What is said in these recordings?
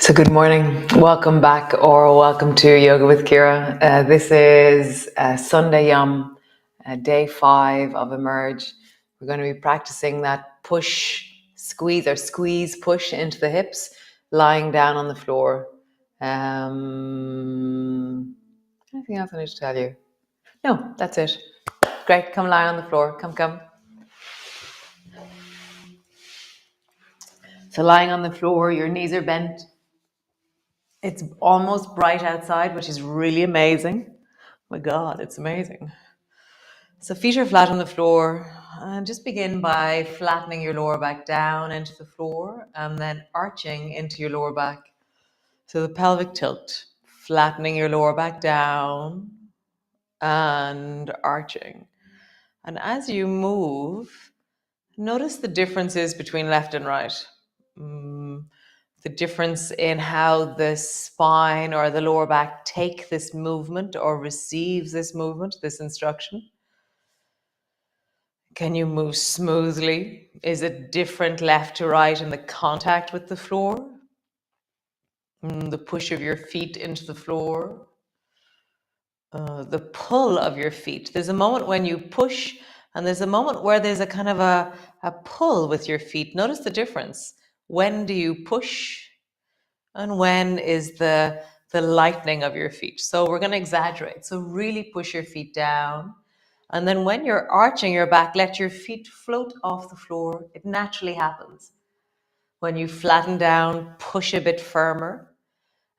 So good morning, welcome back or welcome to Yoga with Ciara. This is Sunday Yum, day 5 of Emerge. We're going to be practicing that push, squeeze or squeeze, push into the hips, lying down on the floor. Anything else I need to tell you? No, that's it. Great, come lie on the floor, come. So lying on the floor, your knees are bent. It's almost bright outside, which is really amazing. Oh my God, it's amazing. So feet are flat on the floor, and just begin by flattening your lower back down into the floor and then arching into your lower back. So the pelvic tilt, flattening your lower back down and arching. And as you move, notice the differences between left and right. The difference in how the spine or the lower back take this movement or receives this movement, this instruction. Can you move smoothly? Is it different left to right in the contact with the floor? The push of your feet into the floor? The pull of your feet. There's a moment when you push and there's a moment where there's a kind of a pull with your feet. Notice the difference. When do you push and when is the lightening of your feet? So we're going to exaggerate. So really push your feet down. And then when you're arching your back, let your feet float off the floor. It naturally happens. When you flatten down, push a bit firmer.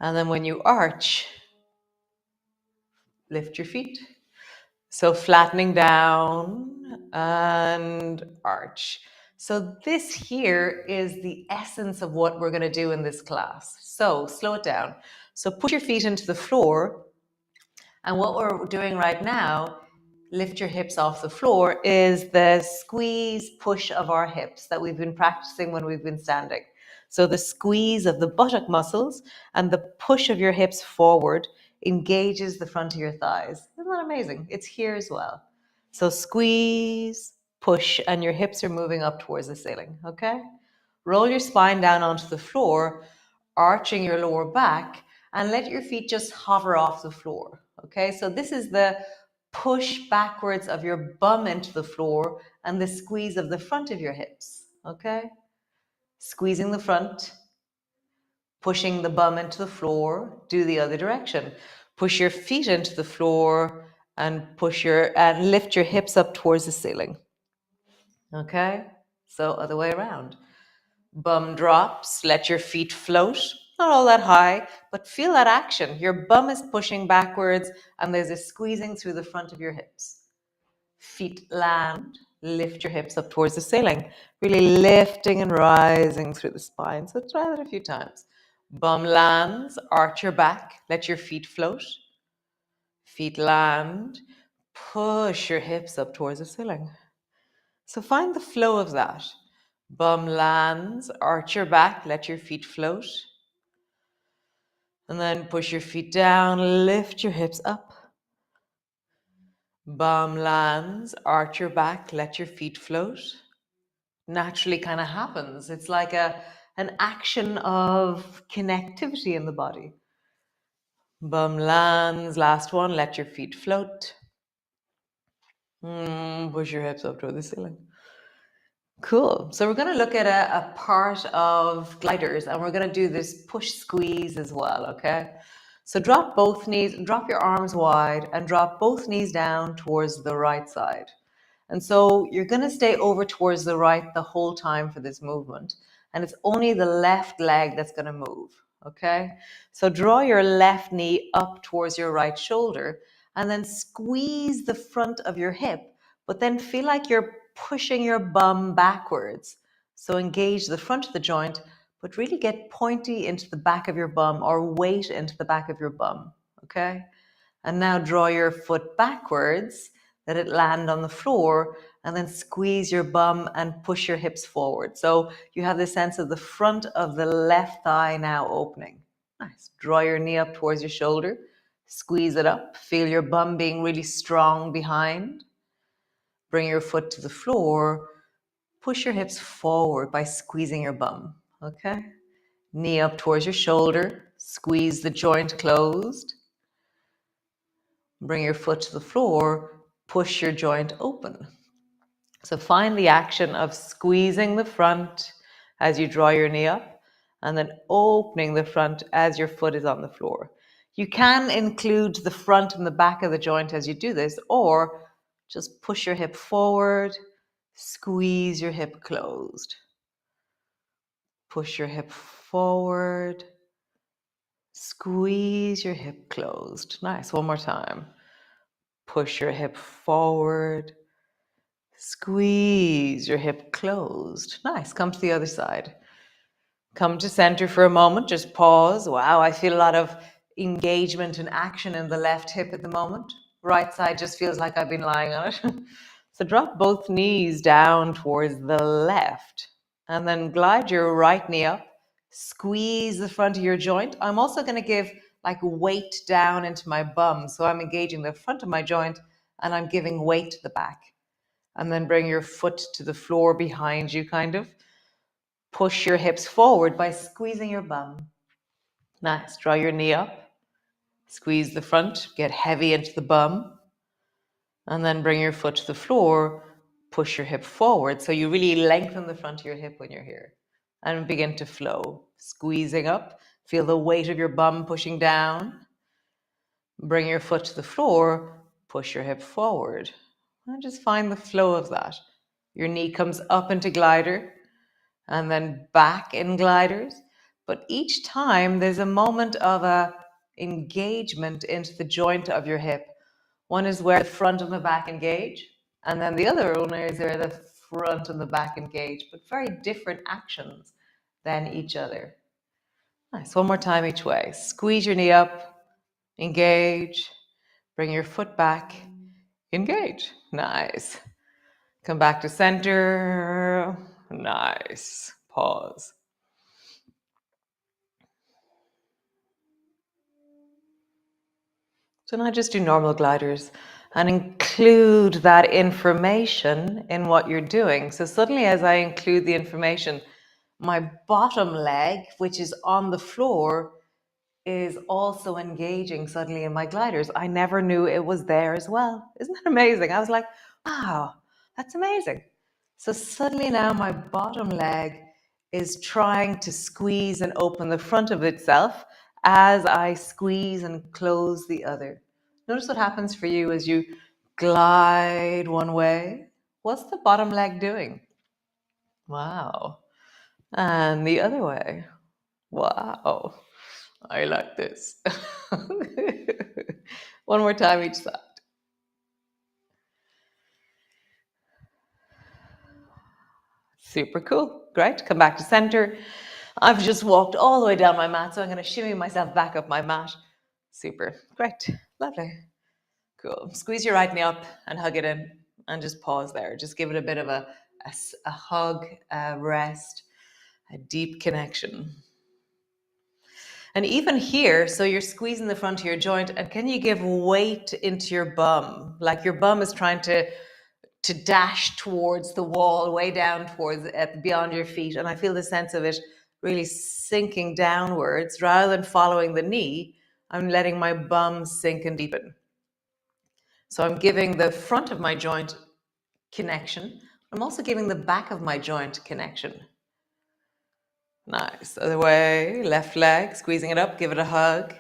And then when you arch, lift your feet. So flattening down and arch. So this here is the essence of what we're going to do in this class. So slow it down. So push your feet into the floor. And what we're doing right now, lift your hips off the floor, is the squeeze push of our hips that we've been practicing when we've been standing. So the squeeze of the buttock muscles and the push of your hips forward engages the front of your thighs. Isn't that amazing? It's here as well. So squeeze, push, and your hips are moving up towards the ceiling, okay? Roll your spine down onto the floor, arching your lower back, and let your feet just hover off the floor, okay? So this is the push backwards of your bum into the floor and the squeeze of the front of your hips, okay? Squeezing the front, pushing the bum into the floor, do the other direction. Push your feet into the floor and lift your hips up towards the ceiling. Okay? So other way around. Bum drops, let your feet float, not all that high, but feel that action. Your bum is pushing backwards and there's a squeezing through the front of your hips. Feet land, lift your hips up towards the ceiling, really lifting and rising through the spine. So try that a few times. Bum lands, arch your back, let your feet float. Feet land, push your hips up towards the ceiling. So find the flow of that. Bum lands, arch your back, let your feet float. And then push your feet down, lift your hips up. Bum lands, arch your back, let your feet float. Naturally kind of happens. It's like an action of connectivity in the body. Bum lands, last one, let your feet float. Push your hips up toward the ceiling. Cool. So we're going to look at a part of gliders and we're going to do this push squeeze as well, okay? So drop both knees, drop your arms wide and drop both knees down towards the right side. And so you're going to stay over towards the right the whole time for this movement. And it's only the left leg that's going to move, okay? So draw your left knee up towards your right shoulder and then squeeze the front of your hip, but then feel like you're pushing your bum backwards. So engage the front of the joint, but really get pointy into the back of your bum or weight into the back of your bum, okay? And now draw your foot backwards, let it land on the floor, and then squeeze your bum and push your hips forward. So you have the sense of the front of the left thigh now opening. Nice. Draw your knee up towards your shoulder, squeeze it up, feel your bum being really strong behind. Bring your foot to the floor, push your hips forward by squeezing your bum, okay? Knee up towards your shoulder. Squeeze the joint closed. Bring your foot to the floor. Push your joint open. So find the action of squeezing the front as you draw your knee up, and then opening the front as your foot is on the floor. You can include the front and the back of the joint as you do this, or just push your hip forward, squeeze your hip closed. Push your hip forward, squeeze your hip closed. Nice, one more time. Push your hip forward, squeeze your hip closed. Nice, come to the other side. Come to center for a moment, just pause. Wow, I feel a lot of engagement and action in the left hip at the moment. Right side just feels like I've been lying on it. So drop both knees down towards the left and then glide your right knee up. Squeeze the front of your joint. I'm also going to give like weight down into my bum. So I'm engaging the front of my joint and I'm giving weight to the back. And then bring your foot to the floor behind you, kind of. Push your hips forward by squeezing your bum. Nice. Draw your knee up. Squeeze the front. Get heavy into the bum. And then bring your foot to the floor. Push your hip forward. So you really lengthen the front of your hip when you're here. And begin to flow. Squeezing up. Feel the weight of your bum pushing down. Bring your foot to the floor. Push your hip forward. And just find the flow of that. Your knee comes up into glider. And then back in gliders. But each time there's a moment of a engagement into the joint of your hip. One is where the front and the back engage, and then the other one is where the front and the back engage, but very different actions than each other. Nice. One more time each way. Squeeze your knee up, engage, bring your foot back, engage. Nice. Come back to center. Nice. Pause. So now just do normal gliders and include that information in what you're doing. So suddenly as I include the information, my bottom leg, which is on the floor, is also engaging suddenly in my gliders. I never knew it was there as well. Isn't that amazing? I was like, wow, that's amazing. So suddenly now my bottom leg is trying to squeeze and open the front of itself as I squeeze and close the other. Notice what happens for you as you glide one way. What's the bottom leg doing? Wow. And the other way. Wow. I like this. One more time each side. Super cool. Great. Come back to center. I've just walked all the way down my mat, so I'm going to shimmy myself back up my mat. Super. Great. Lovely. Cool. Squeeze your right knee up and hug it in and just pause there. Just give it a bit of a hug, a rest, a deep connection. And even here, so you're squeezing the front of your joint, and can you give weight into your bum? Like your bum is trying to dash towards the wall, way down towards beyond your feet. And I feel the sense of it really sinking downwards rather than following the knee. I'm letting my bum sink and deepen. So I'm giving the front of my joint connection. I'm also giving the back of my joint connection. Nice. Other way, left leg, squeezing it up, give it a hug.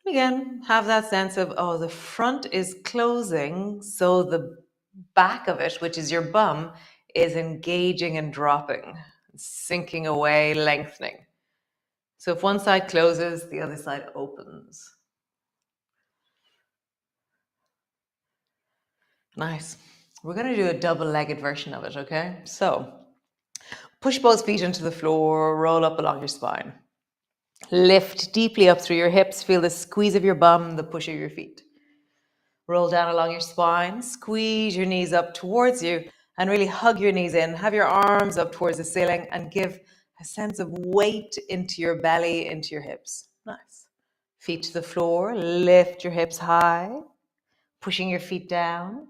Again, have that sense of, oh, the front is closing, so the back of it, which is your bum, is engaging and dropping, sinking away, lengthening. So if one side closes, the other side opens. Nice. We're going to do a double-legged version of it, okay? So push both feet into the floor, roll up along your spine. Lift deeply up through your hips, feel the squeeze of your bum, the push of your feet. Roll down along your spine, squeeze your knees up towards you, and really hug your knees in. Have your arms up towards the ceiling and give a sense of weight into your belly, into your hips. Nice. Feet to the floor, lift your hips high, pushing your feet down.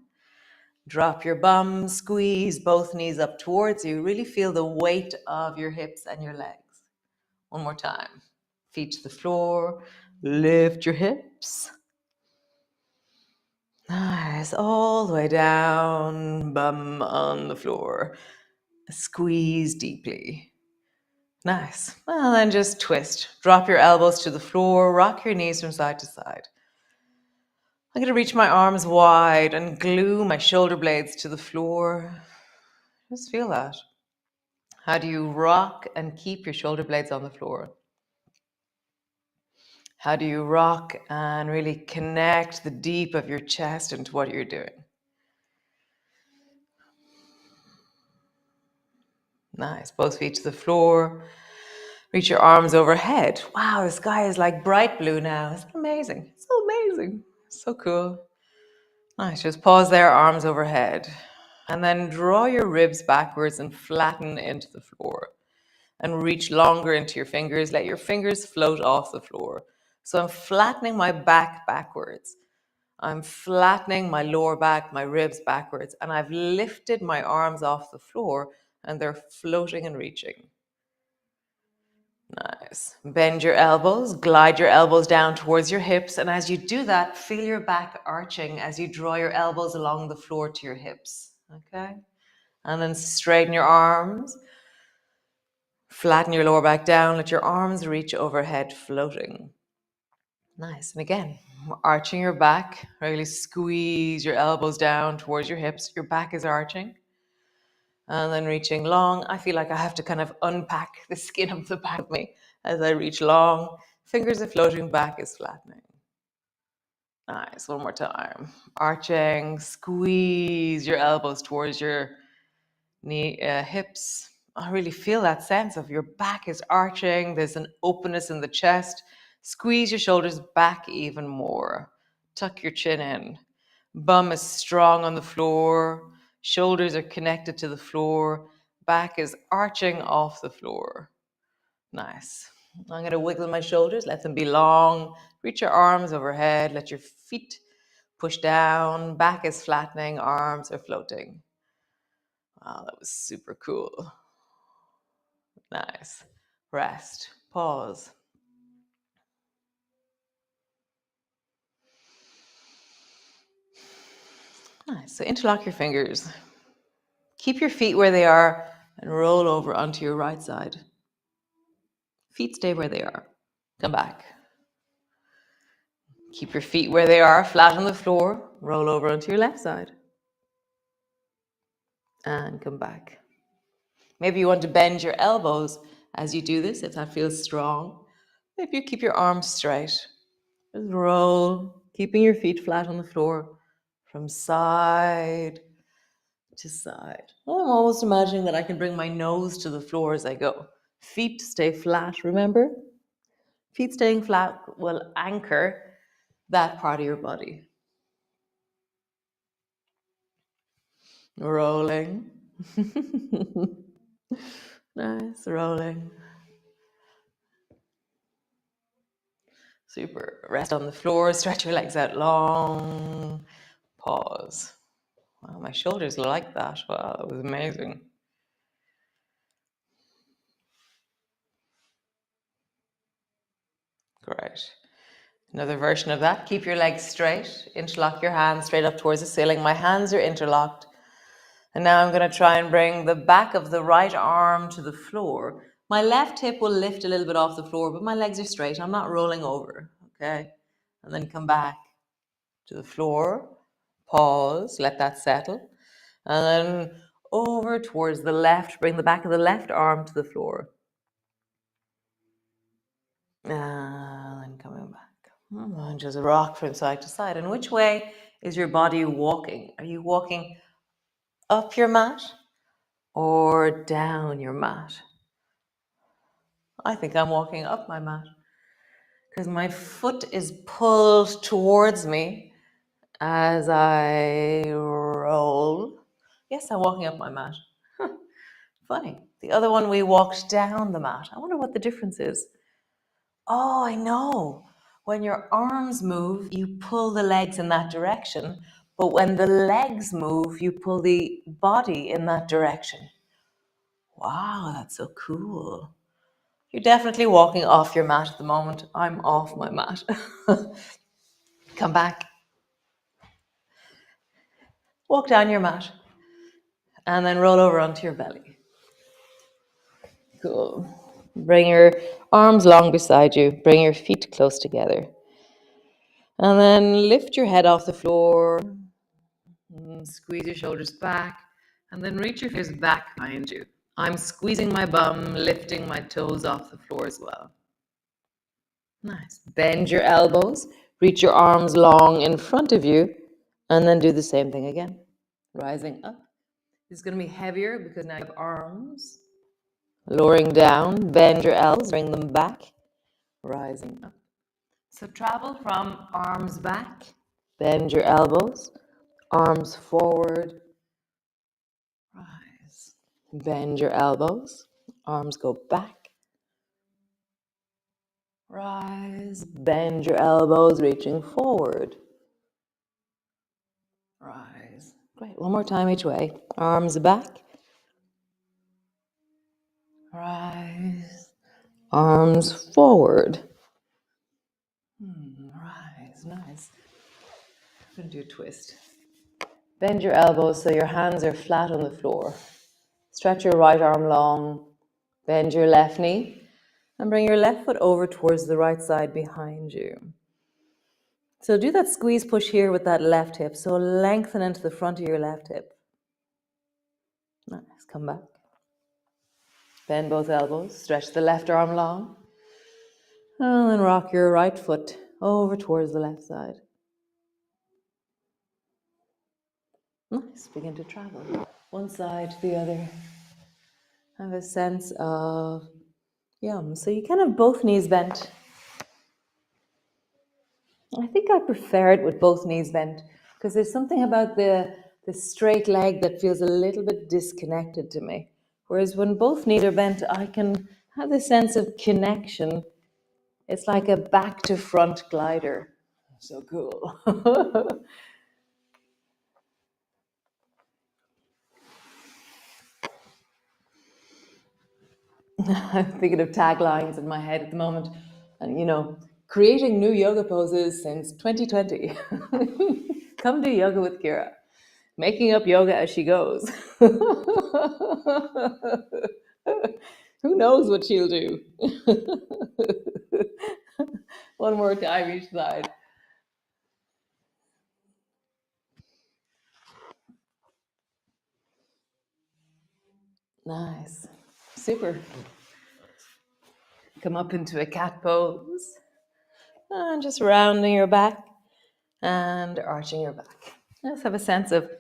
Drop your bum, squeeze both knees up towards you. Really feel the weight of your hips and your legs. One more time. Feet to the floor. Lift your hips. Nice. All the way down. Bum on the floor. Squeeze deeply. Nice. Well, then just twist. Drop your elbows to the floor. Rock your knees from side to side. I'm going to reach my arms wide and glue my shoulder blades to the floor. Just feel that. How do you rock and keep your shoulder blades on the floor? How do you rock and really connect the deep of your chest into what you're doing? Nice. Both feet to the floor. Reach your arms overhead. Wow, the sky is like bright blue now. It's amazing. So amazing. So cool. Nice. Just pause there, arms overhead. And then draw your ribs backwards and flatten into the floor. And reach longer into your fingers. Let your fingers float off the floor. So I'm flattening my back backwards. I'm flattening my lower back, my ribs backwards, and I've lifted my arms off the floor and they're floating and reaching. Nice. Bend your elbows, glide your elbows down towards your hips, and as you do that, feel your back arching as you draw your elbows along the floor to your hips. Okay? And then straighten your arms. Flatten your lower back down. Let your arms reach overhead, floating. Nice. And again, arching your back. Really squeeze your elbows down towards your hips. Your back is arching. And then reaching long. I feel like I have to kind of unpack the skin of the back of me as I reach long. Fingers are floating, back is flattening. Nice. One more time. Arching. Squeeze your elbows towards your hips. I really feel that sense of your back is arching. There's an openness in the chest. Squeeze your shoulders back even more. Tuck your chin in. Bum is strong on the floor. Shoulders are connected to the floor. Back is arching off the floor. Nice. I'm going to wiggle my shoulders. Let them be long. Reach your arms overhead. Let your feet push down. Back is flattening. Arms are floating. Wow, that was super cool. Nice. Rest. Pause. Nice. So interlock your fingers. Keep your feet where they are and roll over onto your right side. Feet stay where they are. Come back. Keep your feet where they are, flat on the floor. Roll over onto your left side. And come back. Maybe you want to bend your elbows as you do this, if that feels strong. Maybe you keep your arms straight. Just roll, keeping your feet flat on the floor from side to side. Well, I'm almost imagining that I can bring my nose to the floor as I go. Feet stay flat, remember? Feet staying flat will anchor that part of your body. Rolling. Nice, rolling. Super. Rest on the floor, stretch your legs out long. Pause. Wow, my shoulders like that. Wow, that was amazing. Great. Another version of that. Keep your legs straight. Interlock your hands straight up towards the ceiling. My hands are interlocked. And now I'm going to try and bring the back of the right arm to the floor. My left hip will lift a little bit off the floor, but my legs are straight. I'm not rolling over. Okay. And then come back to the floor. Pause. Let that settle. And then over towards the left. Bring the back of the left arm to the floor. And then coming back. And just rock from side to side. And which way is your body walking? Are you walking up your mat or down your mat? I think I'm walking up my mat because my foot is pulled towards me as I roll. Yes, I'm walking up my mat. Funny. The other one, we walked down the mat. I wonder what the difference is. Oh, I know. When your arms move, you pull the legs in that direction. But when the legs move, you pull the body in that direction. Wow, that's so cool. You're definitely walking off your mat at the moment. I'm off my mat. Come back. Walk down your mat. And then roll over onto your belly. Cool. Bring your arms long beside you. Bring your feet close together. And then lift your head off the floor. Squeeze your shoulders back. And then reach your fingers back behind you. I'm squeezing my bum, lifting my toes off the floor as well. Nice. Bend your elbows. Reach your arms long in front of you. And then do the same thing again. Rising up. This is going to be heavier because now you have arms. Lowering down, bend your elbows, bring them back, rising up. So travel from arms back, bend your elbows, arms forward, rise. Bend your elbows, arms go back, rise. Bend your elbows, reaching forward, rise. Great, one more time each way. Arms back, rise. Arms forward, rise. Nice. I'm going to do a twist. Bend your elbows so your hands are flat on the floor. Stretch your right arm long. Bend your left knee and bring your left foot over towards the right side behind you. So do that squeeze push here with that left hip. So lengthen into the front of your left hip. Nice. Come back. Bend both elbows. Stretch the left arm long. And then rock your right foot over towards the left side. Nice. Begin to travel. One side to the other. Have a sense of yum. So you can have both knees bent. I think I prefer it with both knees bent because there's something about the straight leg that feels a little bit disconnected to me. Whereas when both knees are bent, I can have this sense of connection. It's like a back to front glider. So cool. I'm thinking of taglines in my head at the moment. And, creating new yoga poses since 2020. Come do yoga with Ciara. Making up yoga as she goes. Who knows what she'll do? One more time each side. Nice. Super. Come up into a cat pose. And just rounding your back and arching your back. Just have a sense of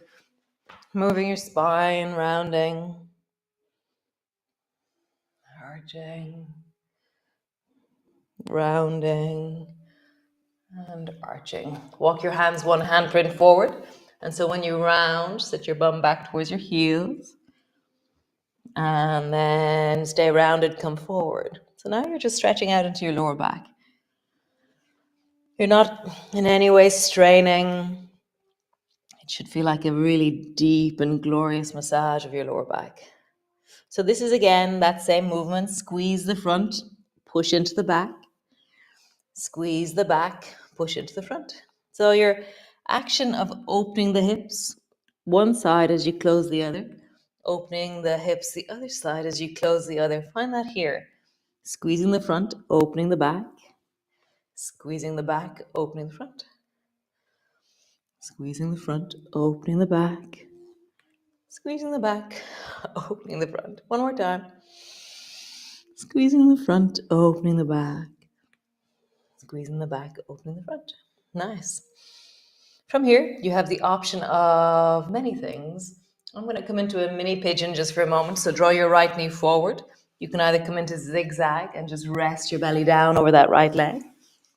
moving your spine, rounding, arching, rounding, and arching. Walk your hands one handprint forward. And so when you round, sit your bum back towards your heels. And then stay rounded, come forward. So now you're just stretching out into your lower back. You're not in any way straining. It should feel like a really deep and glorious massage of your lower back. So this is again that same movement. Squeeze the front, push into the back. Squeeze the back, push into the front. So your action of opening the hips, one side as you close the other, opening the hips the other side as you close the other. Find that here. Squeezing the front, opening the back. Squeezing the back, opening the front. Squeezing the front, opening the back. Squeezing the back, opening the front. One more time. Squeezing the front, opening the back. Squeezing the back, opening the front. Nice. From here, you have the option of many things. I'm going to come into a mini pigeon just for a moment. So draw your right knee forward. You can either come into zigzag and just rest your belly down over that right leg,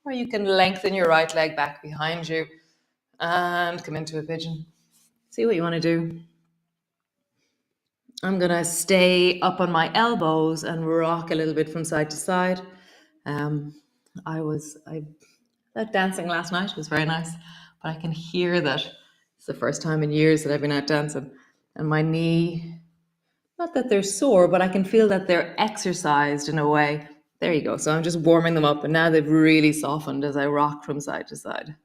or you can lengthen your right leg back behind you and come into a pigeon. See what you want to do. I'm going to stay up on my elbows and rock a little bit from side to side. I that dancing last night was very nice, but I can hear that it's the first time in years that I've been out dancing, and my knee, not that they're sore, but I can feel that they're exercised in a way There you go. So I'm just warming them up, and now they've really softened as I rock from side to side.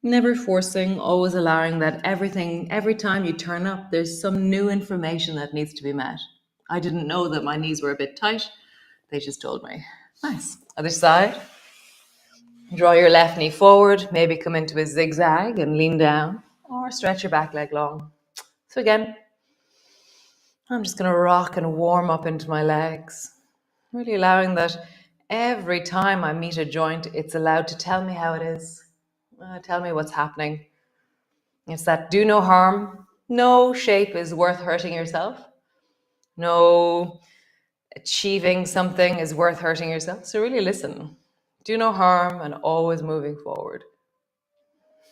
Never forcing, always allowing that everything, every time you turn up, there's some new information that needs to be met. I didn't know that my knees were a bit tight. They just told me. Nice. Other side. Draw your left knee forward, maybe come into a zigzag and lean down, or stretch your back leg long. So again, I'm just going to rock and warm up into my legs, really allowing that every time I meet a joint, it's allowed to tell me how it is, tell me what's happening. It's that do no harm. No shape is worth hurting yourself. No achieving something is worth hurting yourself. So really listen. Do no harm and always moving forward.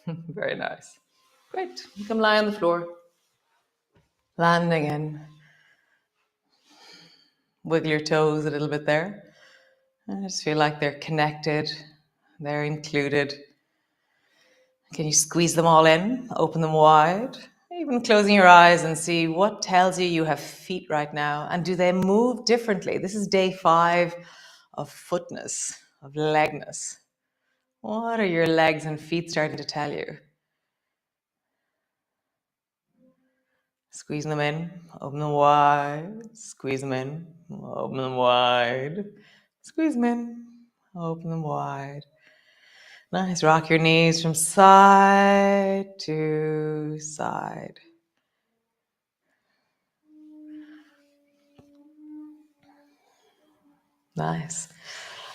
Very nice. Great. You can lie on the floor. Landing in. Wiggle your toes a little bit there. I just feel like they're connected. They're included. Can you squeeze them all in? Open them wide. Even closing your eyes and see what tells you have feet right now. And do they move differently? This is day 5 of footness, of legness. What are your legs and feet starting to tell you? Squeeze them in, open them wide, squeeze them in, open them wide, squeeze them in, open them wide. Nice, rock your knees from side to side. Nice.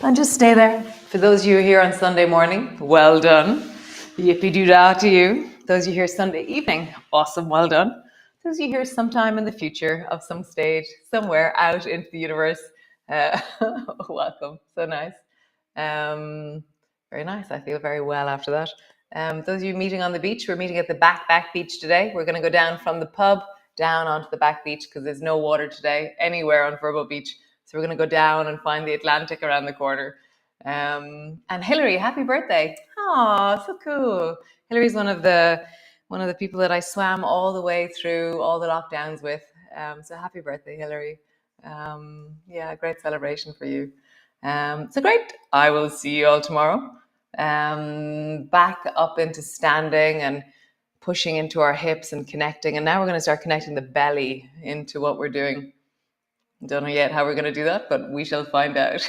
And just stay there. For those of you here on Sunday morning, well done. Yippee-doo-dah to you. Those of you here Sunday evening, awesome, well done. Those of you here sometime in the future of some stage, somewhere out into the universe, welcome. So nice. Very nice. I feel very well after that. Those of you meeting on the beach, we're meeting at the back beach today. We're going to go down from the pub down onto the back beach because there's no water today anywhere on Verbo Beach. So we're going to go down and find the Atlantic around the corner. And Hillary, happy birthday. Oh, so cool. Hillary's one of the people that I swam all the way through all the lockdowns with. So happy birthday, Hillary. Yeah, great celebration for you. So great. I will see you all tomorrow. Back up into standing and pushing into our hips and connecting. And now we're going to start connecting the belly into what we're doing. Don't know yet how we're going to do that, but we shall find out.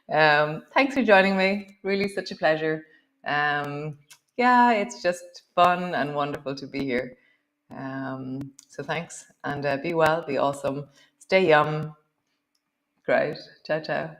Thanks for joining me. Really such a pleasure. Yeah, it's just fun and wonderful to be here. So thanks, and be well, be awesome, stay yum. Great. Ciao, ciao.